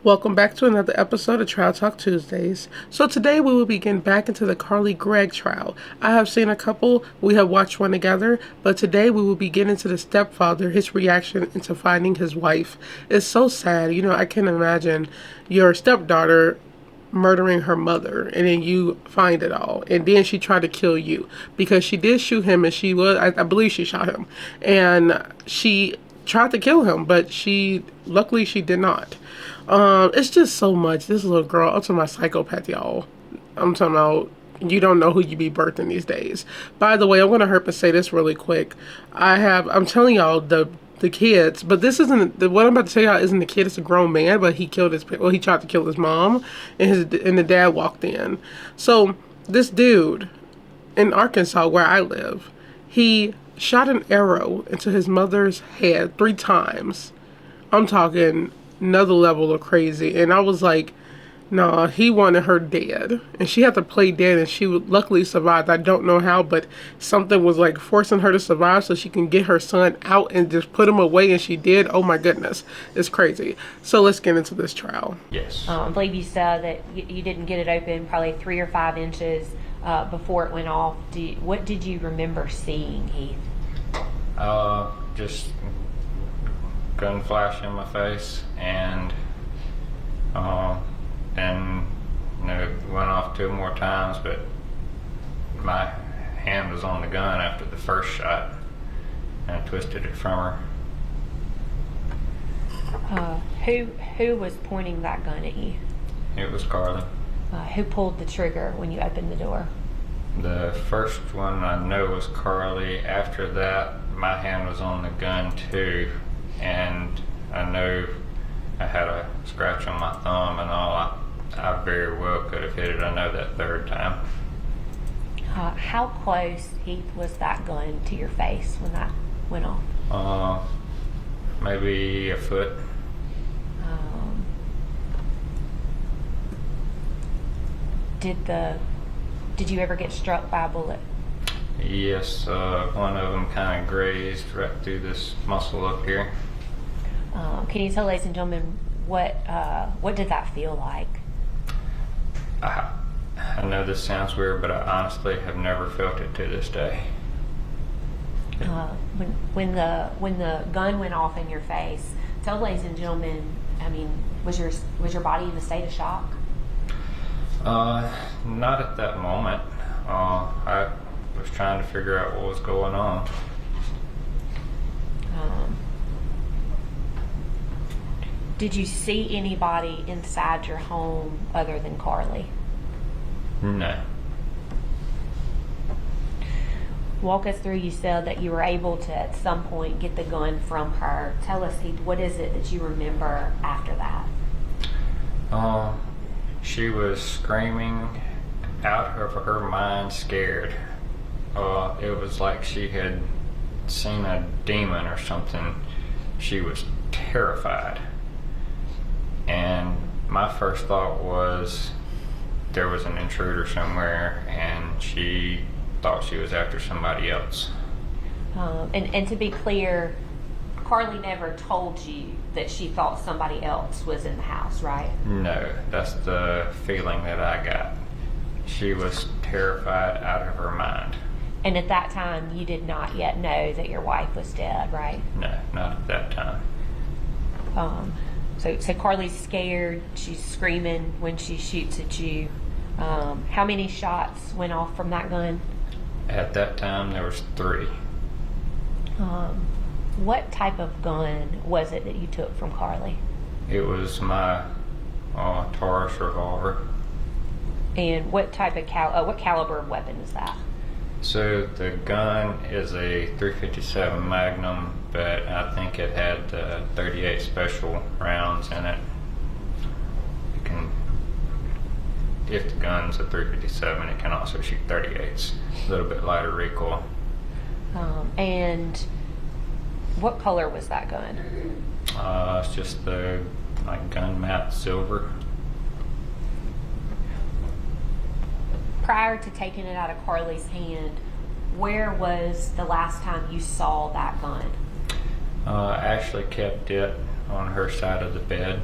Welcome back to another episode of Trial Talk Tuesdays. So today we will be getting back into the Carly Gregg trial. I have seen a couple, we have watched one together, but today we will be getting into the stepfather, his reaction into finding his wife. It's so sad. I can't imagine your stepdaughter murdering her mother and then you find it all and then she tried to kill you because she did shoot him and I believe she shot him and she tried to kill him, but luckily she did not. It's just so much. This little girl, I'm talking about psychopath, y'all. I'm talking about you don't know who you be birthing these days. By the way, I'm gonna hurry and say this really quick. I'm telling y'all the kids, but this isn't what I'm about to tell y'all isn't the kid. It's a grown man, but he tried to kill his mom, and the dad walked in. So this dude in Arkansas, where I live, he shot an arrow into his mother's head 3 times. I'm talking another level of crazy. And I was like, nah, he wanted her dead. And she had to play dead, and she luckily survived. I don't know how, but something was like forcing her to survive so she can get her son out and just put him away, and she did. Oh my goodness. It's crazy. So let's get into this trial. Yes. I believe you said that you didn't get it open probably 3 or 5 inches before it went off. What did you remember seeing, Heath? Just gun flash in my face, and then it went off 2 more times, but my hand was on the gun after the first shot, and I twisted it from her. Who was pointing that gun at you? It was Carly. Who pulled the trigger when you opened the door? The first one I know was Carly. After that, my hand was on the gun too, and I know I had a scratch on my thumb and all. I very well could have hit it. I know that 3rd time. How close, Heath, was that gun to your face when that went off? Maybe a foot. Did you ever get struck by a bullet? Yes, one of them kind of grazed right through this muscle up here. Can you tell, ladies and gentlemen, what did that feel like? I know this sounds weird, but I honestly have never felt it to this day. When the gun went off in your face, tell ladies and gentlemen, I mean, was your body in a state of shock? Not at that moment. I was trying to figure out what was going on. Did you see anybody inside your home other than Carly? No. Walk us through. You said that you were able to at some point get the gun from her. Tell us, Heath, what is it that you remember after that? She was screaming out of her mind, scared. It was like she had seen a demon or something. She was terrified. And my first thought was there was an intruder somewhere, and she thought she was after somebody else. And to be clear, Carly never told you that she thought somebody else was in the house, right? No, that's the feeling that I got. She was terrified out of her mind. And at that time, you did not yet know that your wife was dead, right? No, not at that time. So Carly's scared. She's screaming when she shoots at you. How many shots went off from that gun? At that time, there was 3. What type of gun was it that you took from Carly? It was my Taurus revolver. And what type of what caliber of weapon is that? So the gun is a .357 Magnum, but I think it had 38 special rounds in it. If the gun's a .357, it can also shoot 38s. A little bit lighter recoil. And what color was that gun? It's just the gun matte silver. Prior to taking it out of Carly's hand, where was the last time you saw that gun? I actually kept it on her side of the bed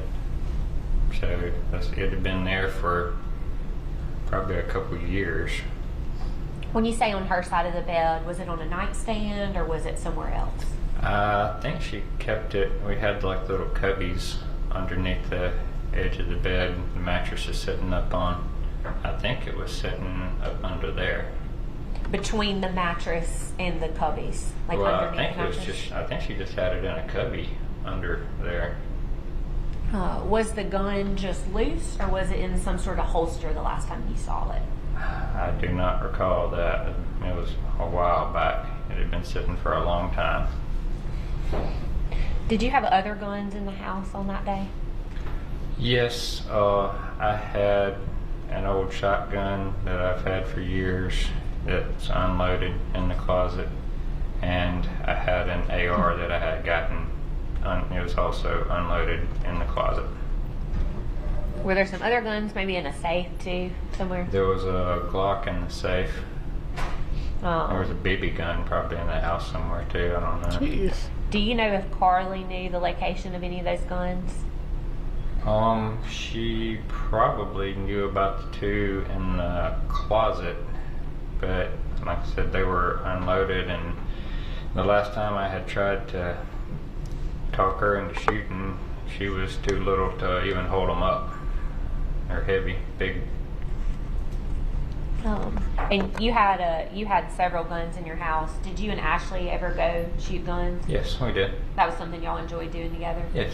So it had been there for probably a couple years. When you say on her side of the bed, was it on a nightstand or was it somewhere else? I think she kept it. We had like little cubbies underneath the edge of the bed. The mattress is sitting up on. I think it was sitting up under there. Between the mattress and the cubbies, like Well, I underneath think the it was mattress? just. I think she just had it in a cubby under there. Was the gun just loose or was it in some sort of holster the last time you saw it? I do not recall that. It was a while back. It had been sitting for a long time. Did you have other guns in the house on that day? Yes, I had an old shotgun that I've had for years that's unloaded in the closet, and I had an AR that I had gotten. It was also unloaded in the closet. Were there some other guns maybe in a safe too, somewhere? There was a Glock in the safe. There was a BB gun probably in the house somewhere too. I don't know. Jeez. Do you know if Carly knew the location of any of those guns? She probably knew about the two in the closet, but like I said, they were unloaded, and the last time I had tried to talk her into shooting, she was too little to even hold them up. They're heavy, big. And you had several guns in your house. Did you and Ashley ever go shoot guns? Yes, we did. That was something y'all enjoyed doing together? Yes.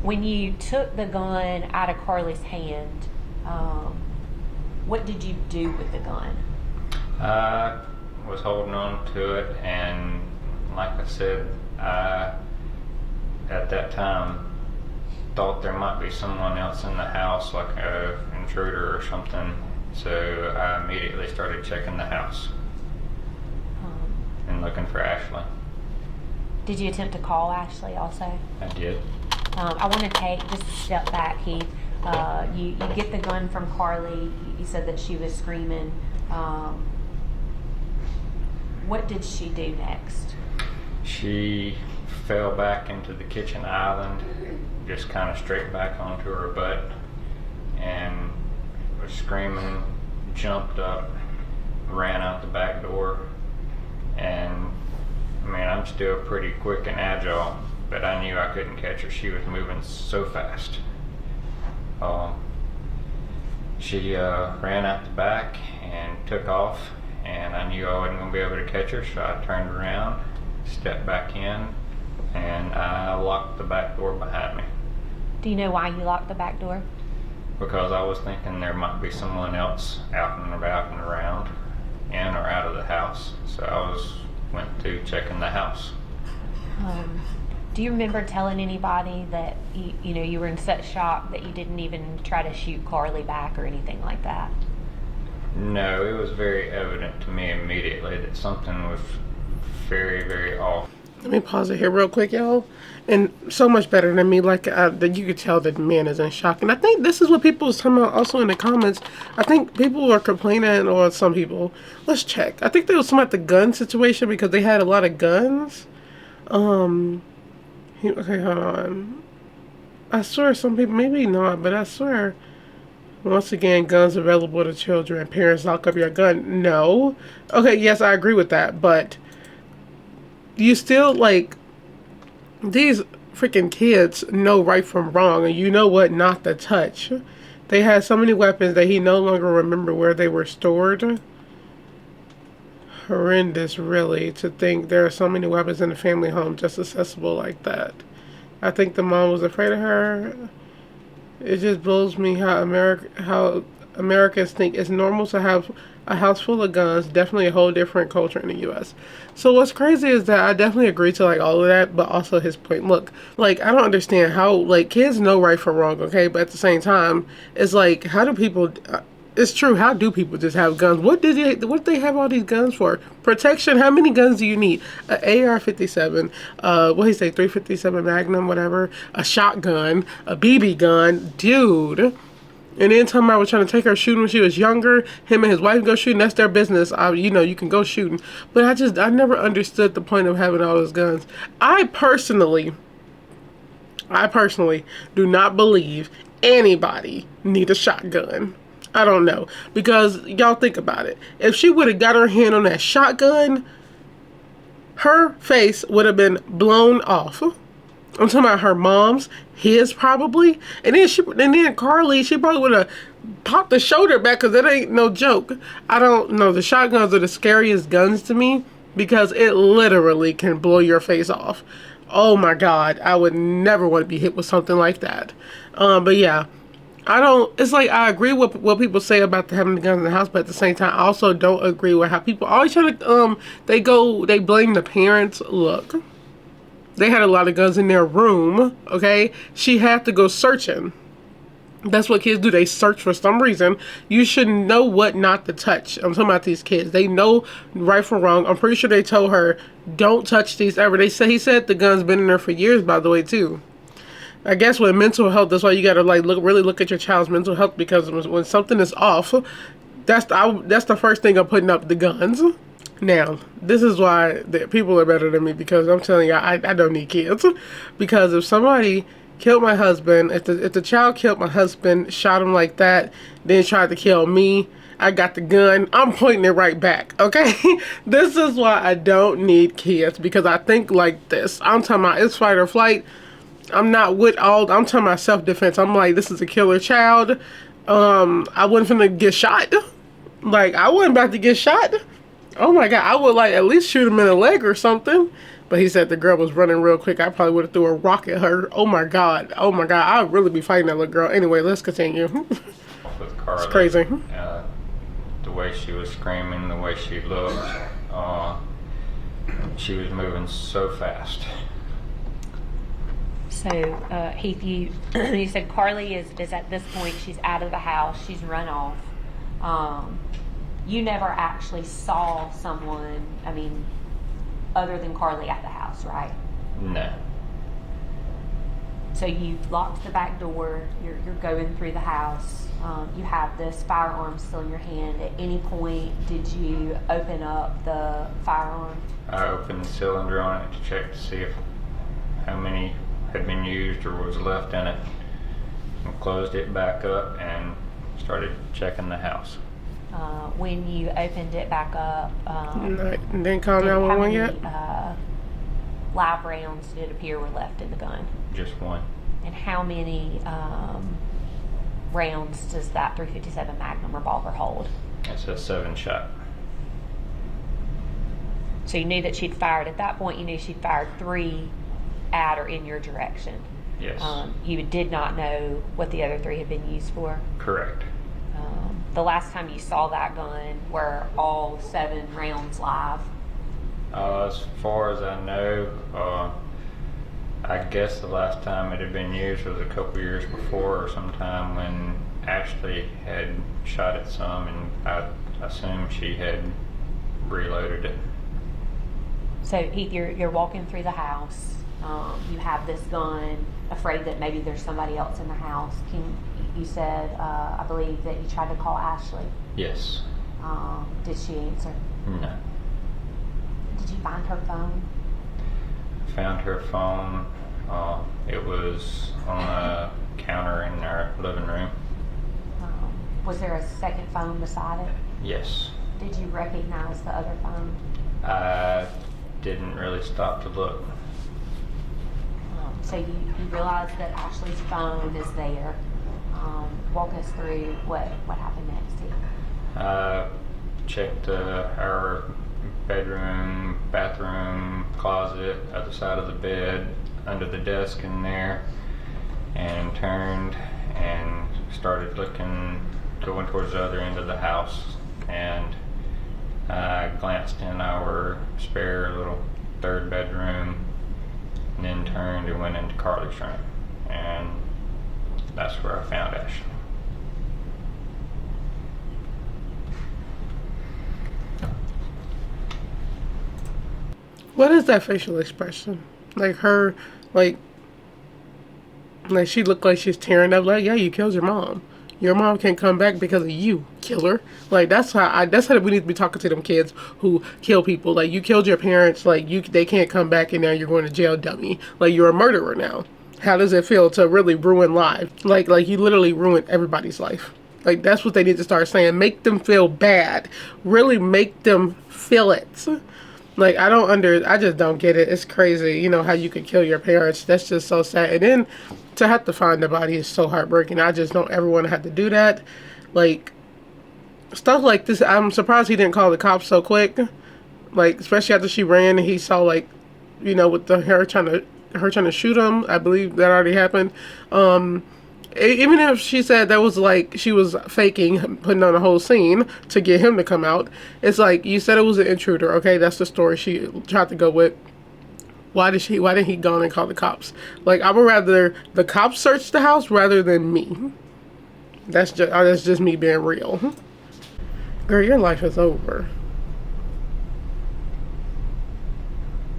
When you took the gun out of Carly's hand, what did you do with the gun? I was holding on to it, and like I said, I at that time thought there might be someone else in the house, like an intruder or something. So I immediately started checking the house and looking for Ashley. Did you attempt to call Ashley also? I did. I want to take just a step back, Heath. You get the gun from Carly. You said that she was screaming. What did she do next? She fell back into the kitchen island, just kind of straight back onto her butt, and was screaming, jumped up, ran out the back door. And I mean, I'm still pretty quick and agile, but I knew I couldn't catch her. She was moving so fast. She ran out the back and took off, and I knew I wasn't going to be able to catch her, so I turned around, stepped back in, and I locked the back door behind me. Do you know why you locked the back door? Because I was thinking there might be someone else out and about and around, in or out of the house. So I went to checking the house. Do you remember telling anybody that you were in such shock that you didn't even try to shoot Carly back or anything like that? No, it was very evident to me immediately that something was very, very off. Let me pause it here real quick, y'all. And so much better than me, like that you could tell that the man is in shock. And I think this is what people was talking about also in the comments. I think people were complaining, or some people. Let's check. I think there was some at the gun situation because they had a lot of guns. Okay, hold on. I swear some people, maybe not, but I swear, once again, guns available to children. Parents, lock up your gun. No. Okay, yes, I agree with that, but you still, like, these freaking kids know right from wrong, and you know what not to touch. They had so many weapons that he no longer remember where they were stored. Horrendous, really, to think there are so many weapons in the family home just accessible like that. I think the mom was afraid of her. It just blows me how Americans think it's normal to have a house full of guns. Definitely a whole different culture in the U.S. So what's crazy is that I definitely agree to like all of that, but also his point. Look, like I don't understand how like kids know right from wrong, okay? But at the same time, it's like how do people? It's true. How do people just have guns? What do they have all these guns for? Protection. How many guns do you need? An AR-57. What do you say? 357 Magnum, whatever. A shotgun. A BB gun, dude. And then time I was trying to take her shooting when she was younger. Him and his wife go shooting. That's their business. You can go shooting. But I never understood the point of having all those guns. I personally do not believe anybody need a shotgun? I don't know. Because y'all think about it. If she would have got her hand on that shotgun, her face would have been blown off. I'm talking about her mom's, his probably, and then Carly, she probably would have popped the shoulder back because it ain't no joke. I don't know. The shotguns are the scariest guns to me because it literally can blow your face off. Oh my God, I would never want to be hit with something like that. But yeah, I don't. It's like I agree with what people say about having the guns in the house, but at the same time, I also don't agree with how people always try to they blame the parents. Look. They had a lot of guns in their room, okay? She had to go searching. That's what kids do. They search for some reason. You should know what not to touch. I'm talking about these kids. They know right from wrong. I'm pretty sure they told her, don't touch these ever. He said the gun's been in there for years, by the way, too. I guess with mental health, that's why you gotta really look at your child's mental health, because when something is off, that's the first thing I'm putting up, the guns. Now, this is why people are better than me, because I'm telling you, I don't need kids. Because if somebody killed my husband, if the child killed my husband, shot him like that, then tried to kill me, I got the gun, I'm pointing it right back, okay? This is why I don't need kids, because I think like this. I'm talking about it's fight or flight. I'm talking about self-defense. I'm like, this is a killer child. I wasn't finna get shot. Like, I wasn't about to get shot. Oh my God, I would at least shoot him in the leg or something. But he said the girl was running real quick. I probably would have threw a rock at her. Oh my God. I'd really be fighting that little girl. Anyway, let's continue. With Carly, it's crazy. The way she was screaming, the way she looked, she was moving so fast. So, Heath, you said Carly is at this point, she's out of the house, she's run off. You never actually saw someone, other than Carly at the house, right? No. So you locked the back door, you're going through the house, you have this firearm still in your hand. At any point, did you open up the firearm? I opened the cylinder on it to check to see how many had been used or was left in it, and closed it back up and started checking the house. When you opened it back up, Didn't call 911 yet? Live rounds did it appear were left in the gun? Just one. And how many rounds does that .357 Magnum revolver hold? It's a 7-shot. So you knew that she'd fired, at that point you knew she'd fired 3 at or in your direction. Yes. You did not know what the other 3 had been used for? Correct. The last time you saw that gun, were all 7 rounds live? As far as I know, I guess the last time it had been used was a couple years before, or sometime when Ashley had shot at some, and I assume she had reloaded it. So Heath, you're walking through the house. You have this gun, afraid that maybe there's somebody else in the house. You said, I believe, that you tried to call Ashley. Yes. Did she answer? No. Did you find her phone? Found her phone. It was on a counter in our living room. Was there a second phone beside it? Yes. Did you recognize the other phone? I didn't really stop to look. So you realize that Ashley's phone is there. Walk us through what happened next here. Checked our bedroom, bathroom, closet, other side of the bed, under the desk in there, and turned and started going towards the other end of the house, and I glanced in our spare little 3rd bedroom, and then turned and went into Carly's room, and that's where I found Ashley. What is that facial expression? Like she looked like she's tearing up. Like, yeah, you killed your mom. Your mom can't come back because of you, killer. Like, that's how we need to be talking to them kids who kill people. Like, you killed your parents. Like, they can't come back, and now you're going to jail, dummy. Like, you're a murderer now. How does it feel to really ruin lives? Like you literally ruined everybody's life. Like that's what they need to start saying. Make them feel bad. Really make them feel it. Like I just don't get it. It's crazy. You know how you could kill your parents. That's just so sad. And then to have to find the body is so heartbreaking. I just don't ever want to have to do that. Like stuff like this. I'm surprised he didn't call the cops so quick. Like especially after she ran and he saw like, you know, with her trying to shoot him. I believe that already happened. Even if she said that was like she was faking, putting on a whole scene to get him to come out, it's like you said it was an intruder. Okay, that's the story she tried to go with. Why didn't he go and call the cops? Like I would rather the cops search the house rather than me. That's just me being real. Girl, your life is over.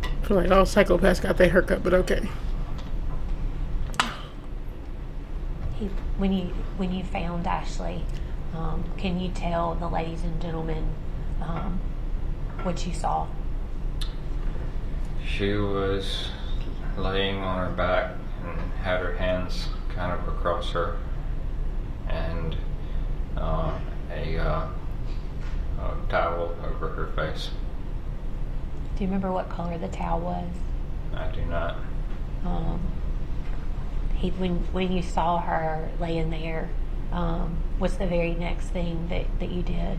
I feel like all psychopaths got their haircut, but okay. When you found Ashley, can you tell the ladies and gentlemen what you saw? She was laying on her back and had her hands kind of across her, and a towel over her face. Do you remember what color the towel was? I do not. When you saw her laying there, what's the very next thing that you did?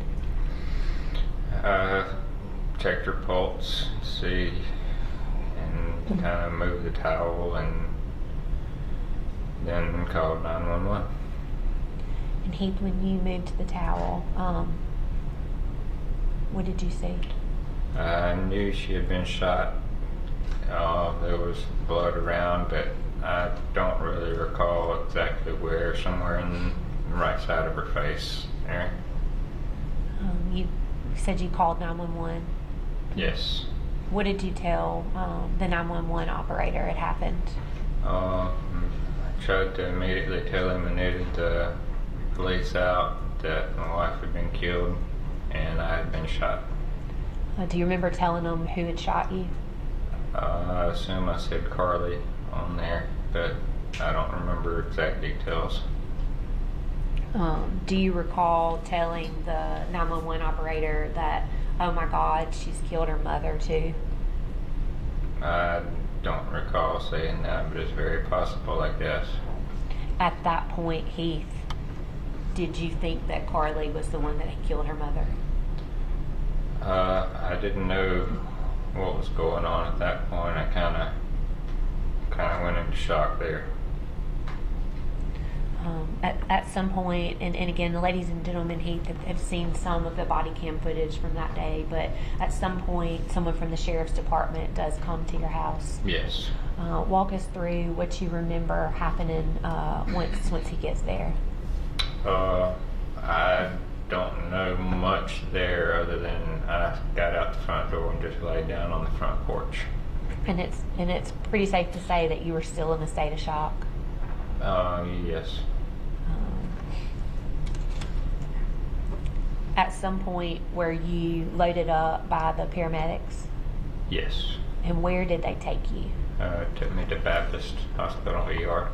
Checked her pulse, see, and kind of moved the towel, and then called 911. And when you moved the towel, what did you see? I knew she had been shot. There was blood around, but I don't really recall exactly where. Somewhere in the right side of her face there. You said you called 911. Yes. What did you tell the 911 operator had happened? I tried to immediately tell him I needed the police out, that my wife had been killed and I had been shot. Do you remember telling them who had shot you? I assume I said Carly on there, but I don't remember exact details. Do you recall telling the 911 operator that, oh my God, she's killed her mother too? I don't recall saying that, but it's very possible, I guess. At that point, Heath, did you think that Carly was the one that had killed her mother? I didn't know what was going on at that point. I kind of went into shock there. At some point, and again, the ladies and gentlemen, Heath, have seen some of the body cam footage from that day, but at some point, someone from the sheriff's department does come to your house. Yes. Walk us through what you remember happening once he gets there. I don't know much there other than I got out the front door and just laid down on the front porch. And it's pretty safe to say that you were still in a state of shock. Yes. At some point, were you loaded up by the paramedics? Yes. And where did they take you? Took me to Baptist Hospital ER.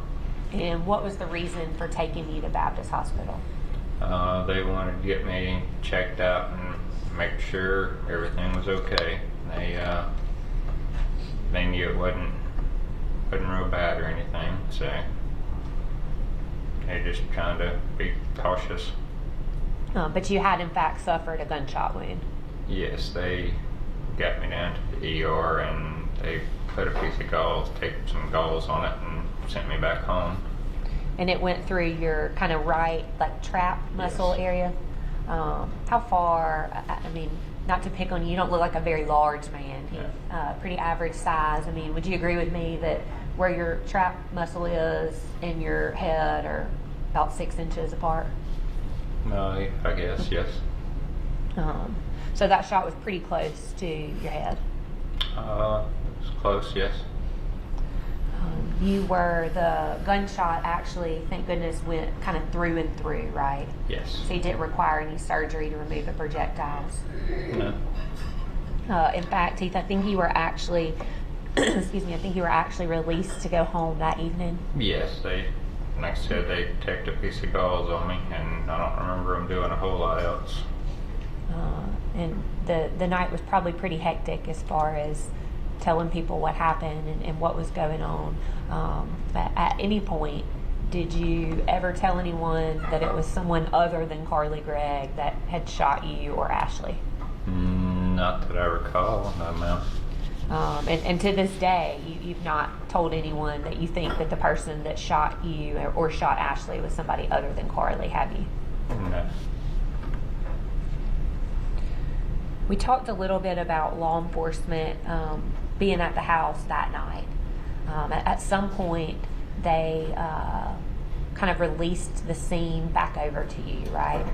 And what was the reason for taking you to Baptist Hospital? They wanted to get me checked out and make sure everything was okay. They knew it wasn't real bad or anything, so they just trying to be cautious. But you had in fact suffered a gunshot wound. Yes, they got me down to the ER and they put a piece of gauze, taped some gauze on it, and sent me back home. And it went through your kind of right, like trap muscle Yes. area. How far? I mean, not to pick on you, you don't look like a very large man. Pretty average size. I mean, would you agree with me that where your trap muscle is and your head are about 6 inches apart? No, I guess, yes. So that shot was pretty close to your head. It was close, yes. The gunshot actually, thank goodness, went kind of through and through, right? Yes. So you didn't require any surgery to remove the projectiles. No. In fact, Heath, I think you were actually excuse me, I think you were actually released to go home that evening. Yes, like I said, they tacked a piece of gauze on me, and I don't remember them doing a whole lot else. And the night was probably pretty hectic as far as telling people what happened and what was going on. At any point, did you ever tell anyone that it was someone other than Carly Gregg that had shot you or Ashley? Not that I recall, no, ma'am. And to this day, you've not told anyone that you think that the person that shot you or shot Ashley was somebody other than Carly, have you? No. We talked a little bit about law enforcement being at the house that night. At some point, they kind of released the scene back over to you, right?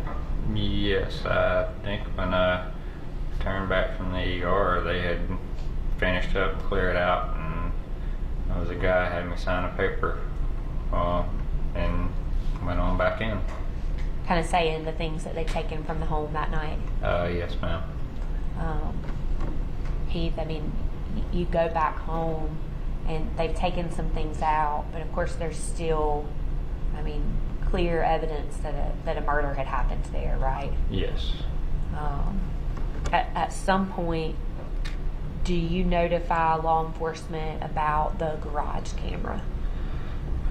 Yes, I think when I turned back from the ER, they had finished up, cleared out, and there was a guy had me sign a paper, and went on back in. Kind of saying the things that they'd taken from the home that night. Yes, ma'am. Heath, I mean, you go back home and they've taken some things out, but of course there's still, I mean, clear evidence that a murder had happened there, right? Yes. At some point, do you notify law enforcement about the garage camera?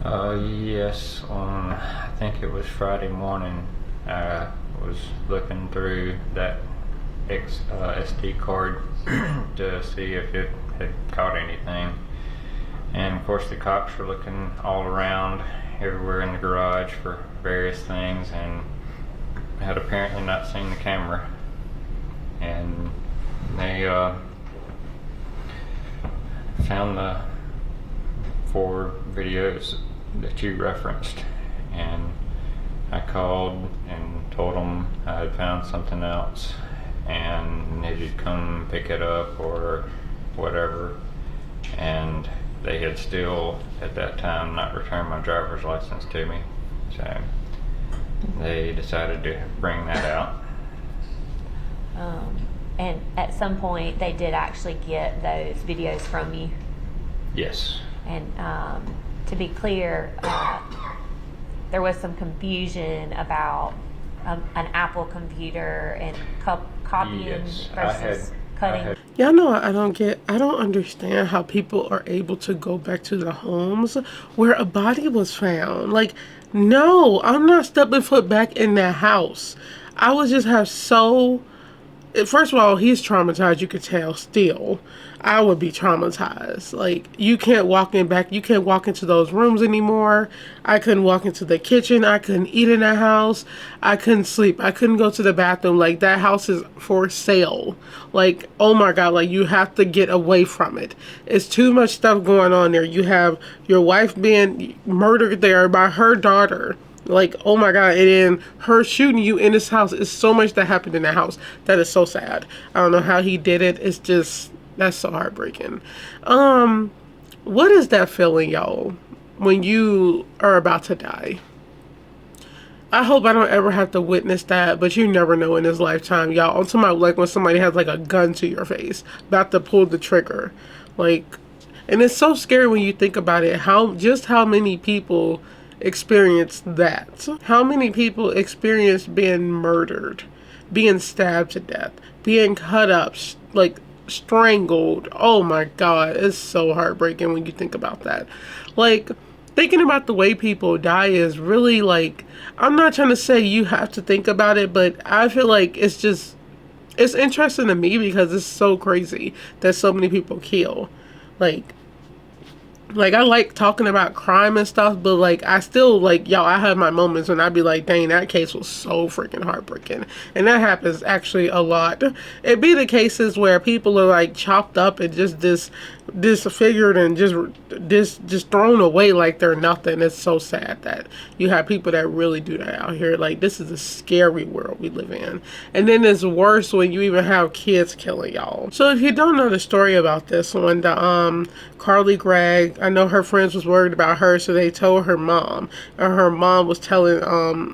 Yes, I think it was Friday morning, I was looking through that SD card to see if it had caught anything. And of course the cops were looking all around, everywhere in the garage for various things, and had apparently not seen the camera. And they found the 4 videos that you referenced, and I called and told them I had found something else and they should come pick it up or whatever. And they had still at that time not returned my driver's license to me, so they decided to bring that out. And at some point they did actually get those videos from you. Yes. And to be clear, there was some confusion about an Apple computer and copying Yes, versus cutting. Y'all know I don't understand how people are able to go back to the homes where a body was found. Like, no, I'm not stepping foot back in that house. I would just have so... First of all, he's traumatized, you could tell still. I would be traumatized. Like, you can't walk into those rooms anymore. I couldn't walk into the kitchen. I couldn't eat in that house. I couldn't sleep. I couldn't go to the bathroom. Like, that house is for sale. Like, oh my God, like, you have to get away from it. It's too much stuff going on there. You have your wife being murdered there by her daughter. Like, oh my God, and then her shooting you in this house. Is so much that happened in that house. That is so sad. I don't know how he did it. It's just, that's so heartbreaking. What is that feeling, y'all, when you are about to die? I hope I don't ever have to witness that, but you never know in this lifetime, y'all. I'm talking about like when somebody has like a gun to your face, about to pull the trigger. Like, and it's so scary when you think about it, how many people experience that. How many people experience being murdered, being stabbed to death, being cut up, like strangled. Oh my God, it's so heartbreaking when you think about that. Like, thinking about the way people die is really like, I'm not trying to say you have to think about it, but I feel like it's interesting to me because it's so crazy that so many people kill. Like, I like talking about crime and stuff, but, like, I still, like, y'all, I have my moments when I be like, dang, that case was so freaking heartbreaking. And that happens actually a lot. It be the cases where people are, like, chopped up and just disfigured and just thrown away like they're nothing. It's so sad that you have people that really do that out here. Like, this is a scary world we live in. And then it's worse when you even have kids killing y'all. So if you don't know the story about this one, the Carly Gregg, I know her friends was worried about her, so they told her mom, and her mom was telling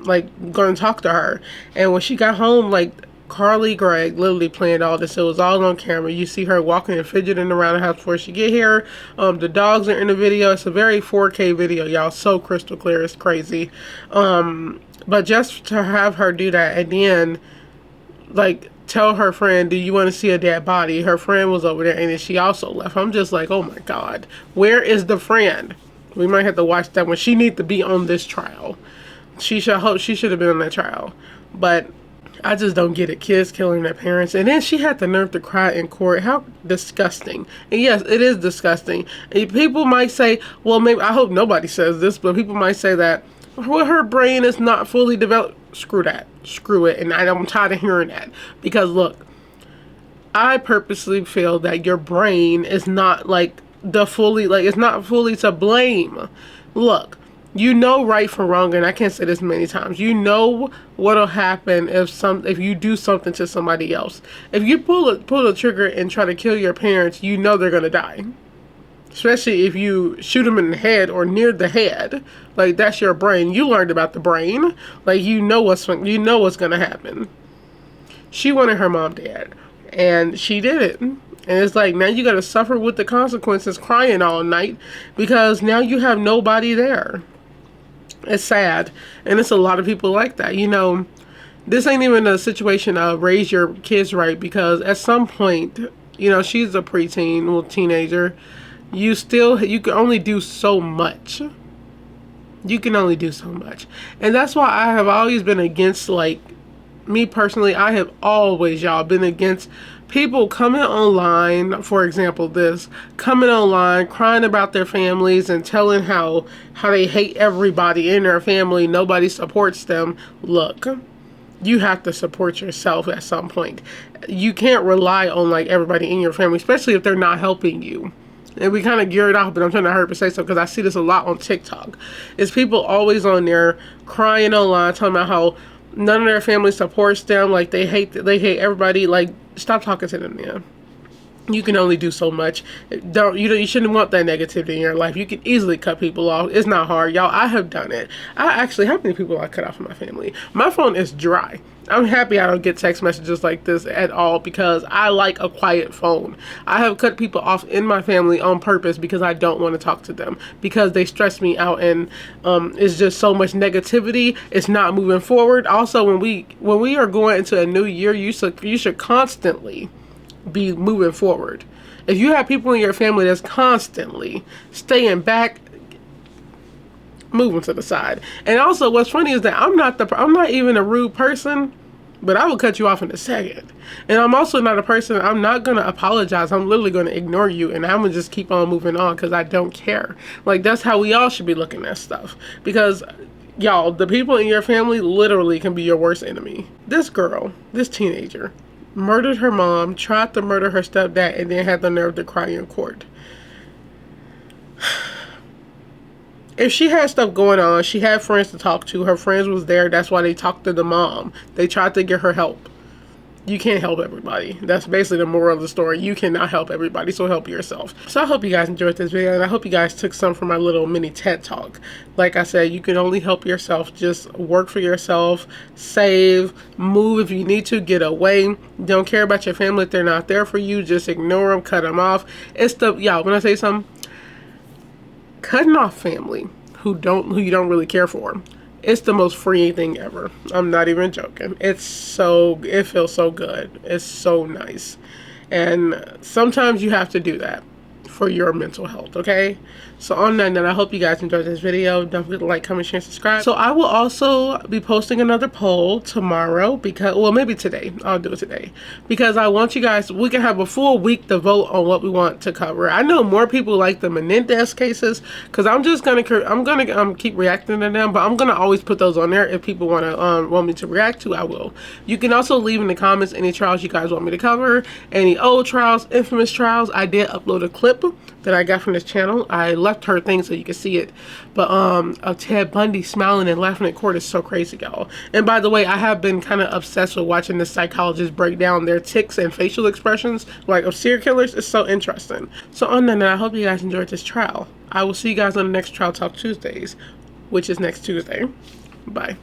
like going to talk to her. And when she got home, like, Carly Gregg literally planned all this. It was all on camera. You see her walking and fidgeting around the house before she get here. The dogs are in the video. It's a very 4K video, y'all. So crystal clear. It's crazy. But just to have her do that and then, like, tell her friend, do you want to see a dead body? Her friend was over there and then she also left. I'm just like, oh my God. Where is the friend? We might have to watch that one. She needs to be on this trial. She should have been on that trial. But I just don't get it. Kids killing their parents. And then she had the nerve to cry in court. How disgusting. And yes, it is disgusting. And people might say, well, maybe, I hope nobody says this, but people might say that, well, her brain is not fully developed. Screw that. Screw it. And I'm tired of hearing that. Because look, I purposely feel that your brain is not like it's not fully to blame. Look, you know right from wrong, and I can't say this many times. You know what'll happen if you do something to somebody else. If you pull a trigger and try to kill your parents, you know they're gonna die. Especially if you shoot them in the head or near the head. Like, that's your brain. You learned about the brain. Like, you know what's gonna happen. She wanted her mom dead, and she did it. And it's like, now you gotta suffer with the consequences, crying all night because now you have nobody there. It's sad, and it's a lot of people like that. You know, this ain't even a situation of raise your kids right, because at some point, you know, she's a preteen, well, teenager. You can only do so much. You can only do so much. And that's why I have always been against, like, me personally, I have always, y'all, been against people coming online, for example, coming online, crying about their families and telling how they hate everybody in their family, nobody supports them. Look, you have to support yourself at some point. You can't rely on, like, everybody in your family, especially if they're not helping you. And we kind of gear it off, but I'm trying to hurry to say so because I see this a lot on TikTok. It's people always on there crying online, talking about how none of their family supports them, like they hate everybody. Like, stop talking to them, man. You can only do so much. You shouldn't want that negativity in your life. You can easily cut people off. It's not hard, y'all. I have done it. How many people I cut off from my family? My phone is dry. I'm happy I don't get text messages like this at all because I like a quiet phone. I have cut people off in my family on purpose because I don't want to talk to them because they stress me out, and it's just so much negativity. It's not moving forward. Also, when we are going into a new year, you should constantly be moving forward. If you have people in your family that's constantly staying back, moving to the side. And also, what's funny is that I'm not even a rude person, but I will cut you off in a second. And I'm also not a person, I'm not gonna apologize. I'm literally gonna ignore you, and I'm gonna just keep on moving on because I don't care. Like, that's how we all should be looking at stuff. Because y'all, the people in your family literally can be your worst enemy. This girl, this teenager, murdered her mom, tried to murder her stepdad, and then had the nerve to cry in court. If she had stuff going on, she had friends to talk to. Her friends was there. That's why they talked to the mom. They tried to get her help. You can't help everybody. That's basically the moral of the story. You cannot help everybody, so help yourself. So I hope you guys enjoyed this video, and I hope you guys took some from my little mini TED Talk. Like I said, you can only help yourself. Just work for yourself, save, move if you need to, get away. Don't care about your family if they're not there for you. Just ignore them, cut them off. Y'all, when I say something, cutting off family who you don't really care for, it's the most freeing thing ever. I'm not even joking. It feels so good. It's so nice. And sometimes you have to do that for your mental health, okay? So on that note, I hope you guys enjoyed this video. Don't forget to like, comment, share, and subscribe. So I will also be posting another poll tomorrow because, well, maybe today. I'll do it today because I want you guys, we can have a full week to vote on what we want to cover. I know more people like the Menendez cases because I'm gonna keep reacting to them, but I'm gonna always put those on there. If people want me to react to, I will. You can also leave in the comments any trials you guys want me to cover, any old trials, infamous trials. I did upload a clip that I got from this channel. I left her thing so you can see it, but of Ted Bundy smiling and laughing in court is so crazy, y'all. And by the way, I have been kind of obsessed with watching this psychologist break down their tics and facial expressions, like, of serial killers. It's so interesting. So on that note, I hope you guys enjoyed this trial. I will see you guys on the next Trial Talk Tuesdays, which is next Tuesday. Bye.